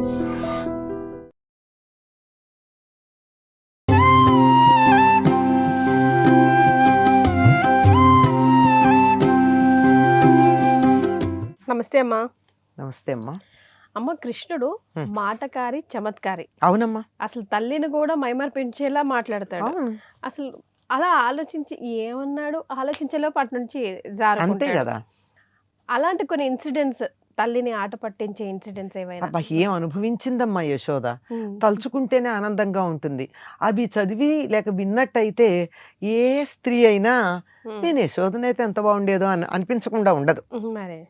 నమస్తే అమ్మా. నమస్తే అమ్మా. అమ్మ, కృష్ణుడు మాటకారి, చమత్కారి. అవునమ్మా. అసలు తల్లిని కూడా మైమర్పించేలా మాట్లాడతాడు. అవును. అసలు అలా ఆలోచించి ఏమన్నాడు ఆలోచించేలోపు అటు నుంచి అంతే జారుకుంటాడు. కదా. అలాంటి కొన్ని ఇన్సిడెంట్స్, తల్లిని ఆట పట్టించే ఇన్సిడెంట్స్ ఏవైనా? అబ్బా, ఏం అనుభవించిందమ్మా యశోద. ఉమ్, తలుచుకుంటేనే ఆనందంగా ఉంటుంది. అవి చదివి లేక విన్నట్టయితే ఏ స్త్రీ అయినా ఉమ్, నేను యశోదనైతే ఎంత బాగుండేదో అని అనిపించకుండా ఉండదు. మరే.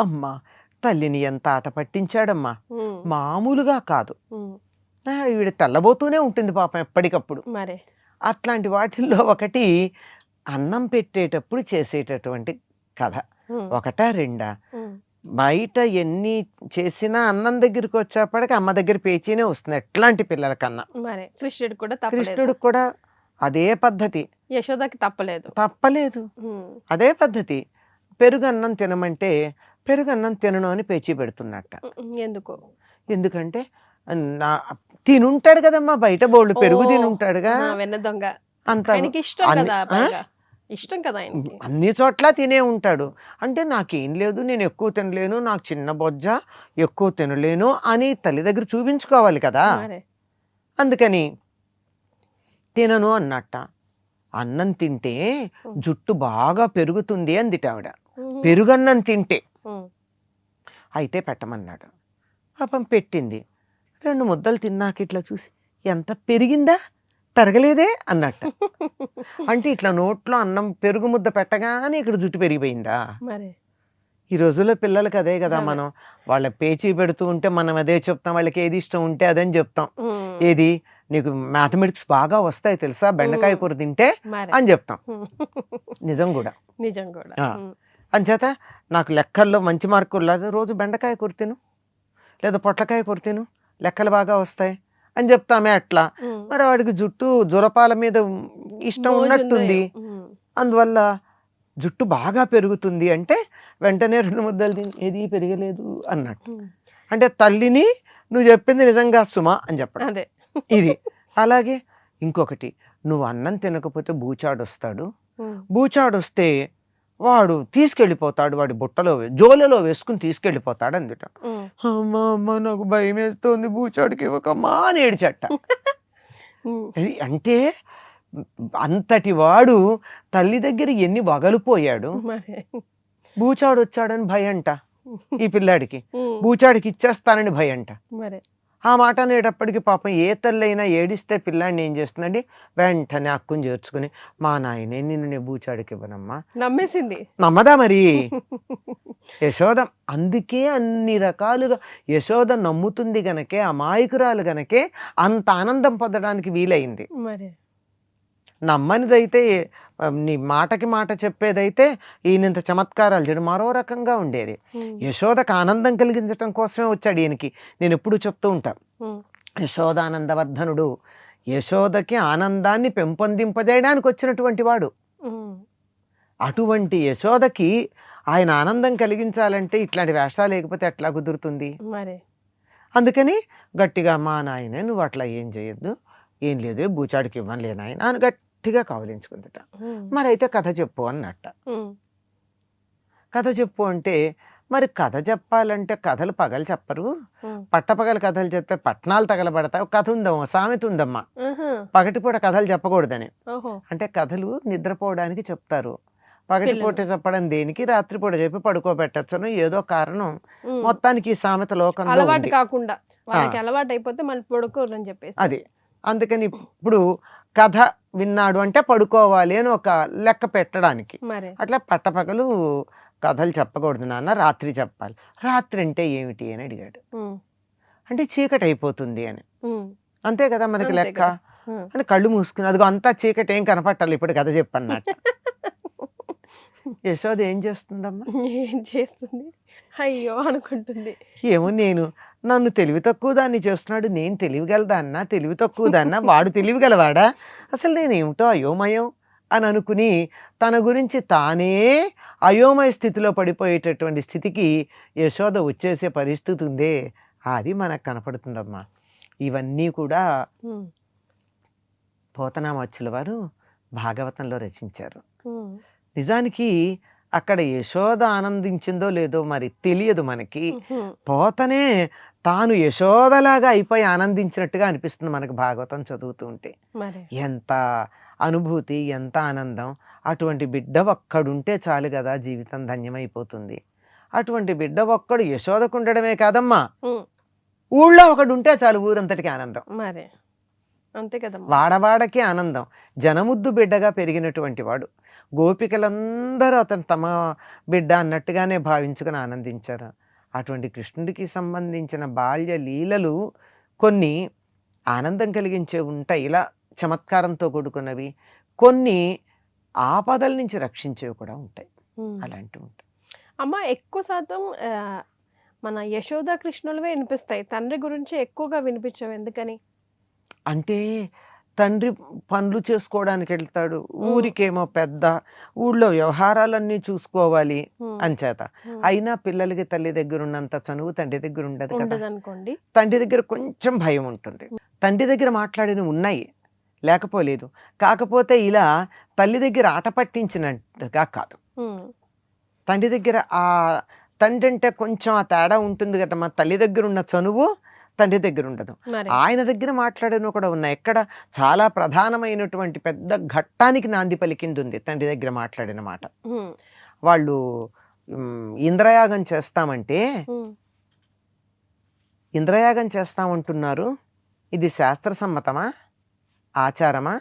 అమ్మా, తల్లిని ఎంత ఆట పట్టించాడమ్మా, ఉమ్, మామూలుగా కాదు. ఉమ్, ఈవిడ తెల్లబోతూనే ఉంటుంది పాపం ఎప్పటికప్పుడు. మరే. అట్లాంటి వాటిల్లో ఒకటి అన్నం పెట్టేటప్పుడు చేసేటటువంటి కథ. ఉమ్, ఒకటా రెండా? ఉమ్, బయట ఎన్ని చేసినా అన్నం దగ్గరికి వచ్చేప్పటికి అమ్మ దగ్గర పేచీనే వస్తుంది ఎట్లాంటి పిల్లల కన్నా. మరే. కృష్ణుడు కూడా తప్పలేదు. కృష్ణుడికి కూడా అదే పద్ధతి. యశోదకి తప్పలేదు. తప్పలేదు. ఉమ్, అదే పద్ధతి. పెరుగన్నం తినమంటే పెరుగన్నం తినను అని పేచీ పెడుతున్నట్ట. ఎందుకు? ఎందుకంటే నా తినుంటాడు కదమ్మా, బయట బోళ్ళు పెరుగు తినుంటాడుగా. వెన్న దొంగ. అంత ఆయనకి ఇష్టం కదా, పైగా ఇష్టం కదా ఆయనకి. అన్ని చోట్ల తినే ఉంటాడు. అంటే నాకేం లేదు, నేను ఎక్కువ తినలేను, నాకు చిన్న బొజ్జ, ఎక్కువ తినలేను అని తల్లి దగ్గర చూపించుకోవాలి కదా. మరే. అందుకని తినను అన్నట్ట. అన్నం తింటే జుట్టు బాగా పెరుగుతుంది అందిట ఆవిడ. ఉమ్, పెరుగన్నం తింటే. ఉమ్, అయితే పెట్టమన్నాడు. పాపం పెట్టింది. 2 ముద్దలు తిన్నాక ఇట్లా చూసి ఎంత పెరిగిందా, పెరగలేదే అన్నట్ట. అంటే ఇట్లా నోట్లో అన్నం పెరుగు ముద్ద పెట్టగానే ఇక్కడ జుట్టు పెరిగిపోయిందా. మరే. ఈ రోజుల్లో పిల్లలకి అదే కదా. అదే. మనం వాళ్ళ పేచీ పెడుతూ ఉంటే మనం అదే చెప్తాం, వాళ్ళకి ఏది ఇష్టం ఉంటే అదని చెప్తాం. ఉమ్, ఏది నీకు మ్యాథమెటిక్స్ బాగా వస్తాయి తెలుసా, బెండకాయ కూర తింటే మరే. అని చెప్తాం. ఉమ్, నిజం కూడా. నిజం కూడా. ఆ. ఉమ్, అంచేత నాకు లెక్కల్లో మంచి మార్కులు లేదు, రోజు బెండకాయ కూర తిను లేదా పొట్లకాయ కూర తిను, లెక్కలు బాగా వస్తాయి అని చెప్తామే అట్లా. ఉమ్, మరి వాడికి జుట్టు జురపాల మీద ఇష్టం మోజు ఉన్నట్టుంది. ఉందో. ఉమ్, అందువల్ల జుట్టు బాగా పెరుగుతుంది అంటే వెంటనే 2 ముద్దలు తిని ఏది పెరగలేదు అన్నట్టు. ఉమ్, అంటే తల్లిని నువ్వు చెప్పింది నిజంగా సుమా అని చెప్పడం అదే. ఇది. అలాగే ఇంకొకటి, నువ్వు అన్నం తినకపోతే బూచాడు వస్తాడు. ఉమ్, బూచాడు వస్తే వాడు తీసుకెళ్ళిపోతాడు, వాడి బుట్టలో జోలలో వేసుకుని తీసుకెళ్ళిపోతాడు అందుట. ఉమ్, అమ్మ అమ్మ నాకు భయం వేస్తుంది, బూచాడికి ఇవ్వకమ్మా అని ఏడిచట్ట. ఉమ్, అంటే అంతటి వాడు తల్లి దగ్గర ఎన్ని వగలిపోయాడు. మరే. బూచాడు వచ్చాడని భయంట ఈ పిల్లాడికి, ఉమ్, బూచాడికి ఇచ్చేస్తానని భయంట. మరే. ఆ మాట అనేటప్పటికి పాపం ఏ తల్లి అయినా ఏడిస్తే పిల్లాడిని ఏం చేస్తుందండి, వెంటనే అక్కుని చేర్చుకుని మా నాయనే నిన్ను నేను బూచాడికి ఇవ్వనమ్మా. నమ్మేసింది. నమ్మదా మరి యశోద. అందుకే అన్ని రకాలుగా యశోద నమ్ముతుంది గనకే, అమాయకురాలు గనకే అంత ఆనందం పొందడానికి వీలైంది. మరే. నమ్మనిదైతే నీ మాటకి మాట చెప్పేదైతే ఈయనంత చమత్కారాలు చేయడం మరో రకంగా ఉండేది. ఉమ్, యశోదకు ఆనందం కలిగించడం కోసమే వచ్చాడు ఈయనకి. నేను ఎప్పుడు చెప్తూ ఉంటా, ఉమ్, యశోదానందవర్ధనుడు యశోదకి ఆనందాన్ని పెంపొందింపజేయడానికి వచ్చినటువంటి వాడు. ఉమ్, అటువంటి యశోదకి ఆయన ఆనందం కలిగించాలంటే ఇట్లాంటి వేషాలు లేకపోతే ఎట్లా కుదురుతుంది. మరే. అందుకని గట్టిగా మా నాయనే నువ్వు అట్లా ఏం చేయొద్దు, ఏం లేదు బూచాడికి ఇవ్వనులే నాయన అని గట్టిగా కౌలించుకుందట. ఉమ్, మరి అయితే కథ చెప్పు అన్నట్ట. ఉమ్, కథ చెప్పు అంటే మరి కథ చెప్పాలంటే కథలు పగలు చెప్పరు, ఉమ్, పట్టపగలు కథలు చెప్తే పట్నాలు తగలబడతాయి. కథ ఉందమ్మా, సామెత ఉందమ్మా, ఆహా, పగటిపూట కథలు చెప్పకూడదని. ఓహో. అంటే కథలు నిద్రపోవడానికి చెప్తారు, పగటిపూట చెప్పడం దేనికి, రాత్రిపూట చెప్పి పడుకోబెట్టచ్చను, ఏదో కారణం. ఉమ్, మొత్తానికి ఈ సామెత లోకంలో అలవాటు ఉంది. కాకుండా వాళ్ళకి అలవాటు అయిపోతే మళ్ళీ పడుకోరని చెప్పేసి. అది అందుకని ఇప్పుడు కథ విన్నాడు అంటే పడుకోవాలి అని ఒక లెక్క పెట్టడానికి. మరే. అట్లా పట్టపగలు కథలు చెప్పకూడదు నాన్న, రాత్రి చెప్పాలి. రాత్రి అంటే ఏమిటి అని అడిగాడు. ఉమ్, అంటే చీకటి అయిపోతుంది అని. ఉమ్, అంతే కదా మనకి అంతే లెక్క. కదా. ఉమ్. అని కళ్ళు మూసుకుని అదిగో అంతా చీకటి ఏం కనపట్టాలి ఇప్పుడు కథ చెప్పన్నట్టు. యశోద ఏం చేస్తుందమ్మా, ఏం చేస్తుంది? అయ్యో అనుకుంటుంది. ఏమో నేను నన్ను తెలివి తక్కువ దాన్ని చేస్తున్నాడు, నేను తెలివిగలదాన్నా తెలివి తక్కువ దాన్నా, వాడు తెలివిగలవాడా, అసలు నేనేమిటో అయోమయం అని అనుకుని తన గురించి తానే అయోమయ స్థితిలో పడిపోయేటటువంటి స్థితికి యశోద వచ్చేసే పరిస్థితి ఉందే, అది మనకు కనపడుతుందమ్మా. ఇవన్నీ కూడా ఉమ్, పోతనామాచ్యుల వారు భాగవతంలో రచించారు. ఉమ్, నిజానికి అక్కడ యశోద ఆనందించిందో లేదో మరి తెలియదు మనకి. ఉమ్, పోతనే తాను యశోదలాగా అయిపోయి ఆనందించినట్టుగా అనిపిస్తుంది మనకు భాగవతం చదువుతూ ఉంటే. మరి ఎంత అనుభూతి, ఎంత ఆనందం. అటువంటి బిడ్డ ఒక్కడుంటే చాలు కదా, జీవితం ధన్యమైపోతుంది. అటువంటి బిడ్డ ఒక్కడు యశోదకు ఉండడమే కాదమ్మా, ఉమ్, ఊళ్ళో ఒకడు ఉంటే చాలు, ఊరంతటికి ఆనందం. మరి అంతే కదమ్మా. వాడవాడకి ఆనందం. జనముద్దు బిడ్డగా పెరిగినటువంటి వాడు. గోపికలందరూ అతను తమ బిడ్డ అన్నట్టుగానే భావించుకుని ఆనందించారు. అటువంటి కృష్ణుడికి సంబంధించిన బాల్య లీలలు కొన్ని ఆనందం కలిగించే ఉంటాయి, ఇలా చమత్కారంతో కూడుకున్నవి. కొన్ని ఆపదల నుంచి రక్షించేవి కూడా ఉంటాయి. ఉమ్. అలాంటివి ఉంటాయి. అమ్మ ఎక్కువ శాతం మన యశోద కృష్ణులవే వినిపిస్తాయి, తండ్రి గురించి ఎక్కువగా వినిపించవు, ఎందుకని? అంటే తండ్రి పనులు చేసుకోవడానికి వెళ్తాడు, ఊరికేమో పెద్ద, ఊళ్ళో వ్యవహారాలన్నీ చూసుకోవాలి ఉమ్, అంచేత. ఉమ్, అయినా పిల్లలకి తల్లి దగ్గర ఉన్నంత చనువు తండ్రి దగ్గర ఉండదు కదా. ఉండదు అనుకోండి. తండ్రి దగ్గర కొంచెం భయం ఉంటుంది. తండ్రి దగ్గర మాట్లాడినవి ఉన్నాయి, లేకపోలేదు. కాకపోతే ఇలా తల్లి దగ్గర ఆట పట్టించినట్టుగా కాదు. ఉమ్, తండ్రి దగ్గర ఆ తండ్రి అంటే కొంచెం ఆ తేడా ఉంటుంది కదా. మా తల్లి దగ్గర ఉన్న చనువు తండ్రి దగ్గర ఉండదు. మరి ఆయన దగ్గర మాట్లాడినవి కూడా ఉన్నాయి. ఎక్కడ చాలా ప్రధానమైనటువంటి పెద్ద ఘట్టానికి నాంది పలికింది ఉంది తండ్రి దగ్గర మాట్లాడిన మాట. ఉమ్, వాళ్ళు ఇంద్రయాగం చేస్తామంటే, ఉమ్, ఇంద్రయాగం చేస్తామంటున్నారు, ఇది శాస్త్రసమ్మతమా, ఆచారమా,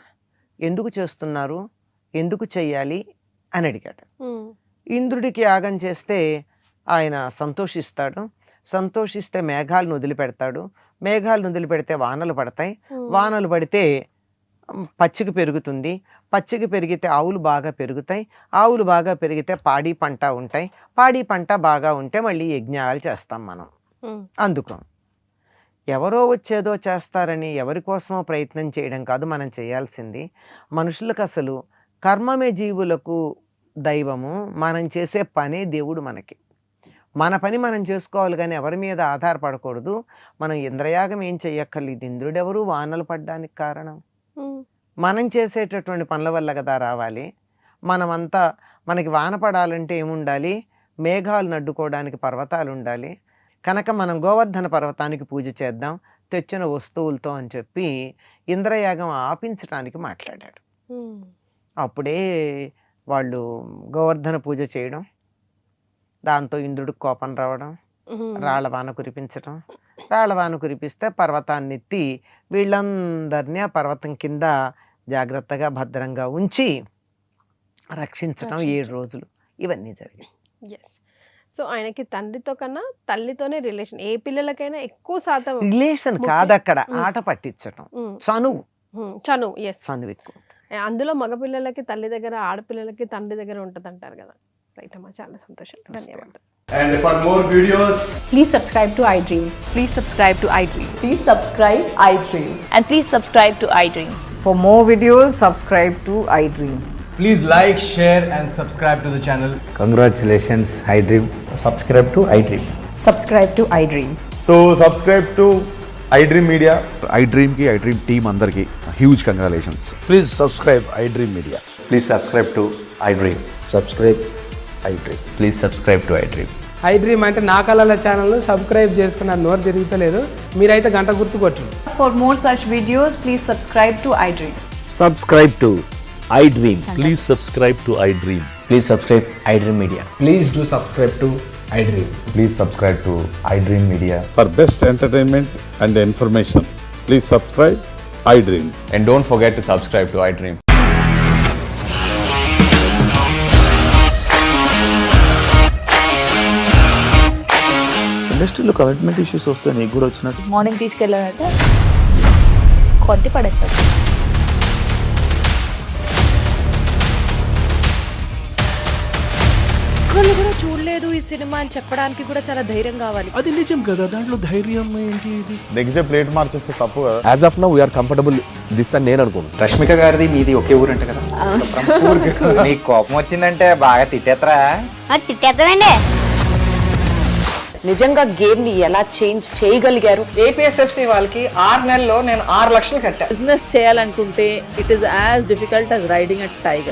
ఎందుకు చేస్తున్నారు, ఎందుకు చెయ్యాలి అని అడిగాడు. ఉమ్, ఇంద్రుడికి యాగం చేస్తే ఆయన సంతోషిస్తాడు. సంతోషిస్తే మేఘాలను వదిలిపెడతాడు. మేఘాలను వదిలిపెడితే వానలు పడతాయి. ఉమ్, వానలు పడితే పచ్చిక పెరుగుతుంది. పచ్చిక పెరిగితే ఆవులు బాగా పెరుగుతాయి. ఆవులు బాగా పెరిగితే పాడి పంట ఉంటాయి. పాడి పంట బాగా ఉంటే మళ్ళీ యజ్ఞాలు చేస్తాం మనం. ఉమ్, అందుకు ఎవరో వచ్చేదో చేస్తారని ఎవరి కోసమో ప్రయత్నం చేయడం కాదు మనం చేయాల్సింది. మనుషులకు అసలు కర్మమే జీవులకు దైవము. మనం చేసే పనే దేవుడు మనకి. మన పని మనం చేసుకోవాలి కానీ ఎవరి మీద ఆధారపడకూడదు. మనం ఇంద్రయాగం ఏం చెయ్యక్కర్లేదు. ఇంద్రుడెవరు వానలు పడ్డానికి కారణం? ఉమ్, మనం చేసేటటువంటి పనుల వల్ల కదా రావాలి. మనమంతా మనకి వాన పడాలంటే ఏముండాలి? మేఘాలు అడ్డుకోవడానికి పర్వతాలు ఉండాలి. కనుక మనం గోవర్ధన పర్వతానికి పూజ చేద్దాం తెచ్చిన వస్తువులతో అని చెప్పి ఇంద్రయాగం ఆపించడానికి మాట్లాడాడు. ఉమ్, అప్పుడే వాళ్ళు గోవర్ధన పూజ చేయడం, దాంతో ఇంద్రుడికి కోపం రావడం, ఉమ్, రాళ్లవాన కురిపించడం. రాళ్లవాన కురిపిస్తే పర్వతాన్ని ఎత్తి వీళ్ళందరినీ ఆ పర్వతం కింద జాగ్రత్తగా భద్రంగా ఉంచి రక్షించడం 7 రోజులు ఇవన్నీ జరిగాయి. ఎస్. సో ఆయనకి తండ్రితో కన్నా తల్లితోనే రిలేషన్. ఏ పిల్లలకైనా ఎక్కువ శాతం రిలేషన్ కాదు అక్కడ, ఆట పట్టించడం, ఉమ్, చనువు. ఉమ్, చనువు. ఎస్. చనువు ఎక్కువ. అందులో మగపిల్లలకి తల్లి దగ్గర, ఆడపిల్లలకి తండ్రి దగ్గర ఉంటుంది అంటారు కదా. రైట్ అమ్మా, చాలా సంతోషం, ధన్యవాదాలు. And for more videos, Please subscribe to iDream. Please subscribe to iDream. Please subscribe iDream. And please subscribe to iDream. For more videos, subscribe to iDream. please like, share, and subscribe to the channel. Congratulations, iDream. Subscribe to iDream. Subscribe to iDream. So subscribe to iDream Media. iDream team అందరికి huge congratulations. Please subscribe iDream Media. Please subscribe to iDream. Subscribe iDream. Please subscribe to iDream. iDream అంటే నా కళల channel subscribe చేసుకున్న నోరు తిరుగుతలేదు. మీరైతే గంట గుర్తు కొట్టండి. For more such videos, please subscribe to iDream. Subscribe to iDream. Please subscribe to iDream. Please subscribe iDream Media. Please do subscribe to iDream. Please subscribe to iDream Media. For best entertainment and information, please subscribe iDream. And don't forget to subscribe to iDream. ఇండస్ట్రీలో commitment issues వస్తే నీకు కూడా వచ్చినట్టు. Morning తీసుకెళ్ళాలంటే కొట్టి పడేస్తాడు. ఒక్కళ్ళు కూడా చూడలేదు ఈ సినిమా అని చెప్పడానికి కూడా చాలా ధైర్యం కావాలి. అది నిజం కదా, దాంట్లో ధైర్యం ఏంటి? ఇది నెక్స్ట్ డే ప్లేట్ మార్చేస్తే తప్పు కదా. As of now we are comfortable this అని నేను అనుకుంటున్నాను. రష్మిక గారిది మీది ఒకే ఊరంట కదా. నీకు కోపం వచ్చిందంటే బాగా తిట్టేత్తరా? తిట్టేద్దామండి. నిజంగా గేమ్ ని ఎలా చేంజ్ చేయగలిగారు? ఏపీఎస్ఎఫ్సి వాళ్ళకి 6 నెలల్లో నేను 6 లక్షలు కట్టా. బిజినెస్ చేయాలనుకుంటే it is as difficult as riding a tiger.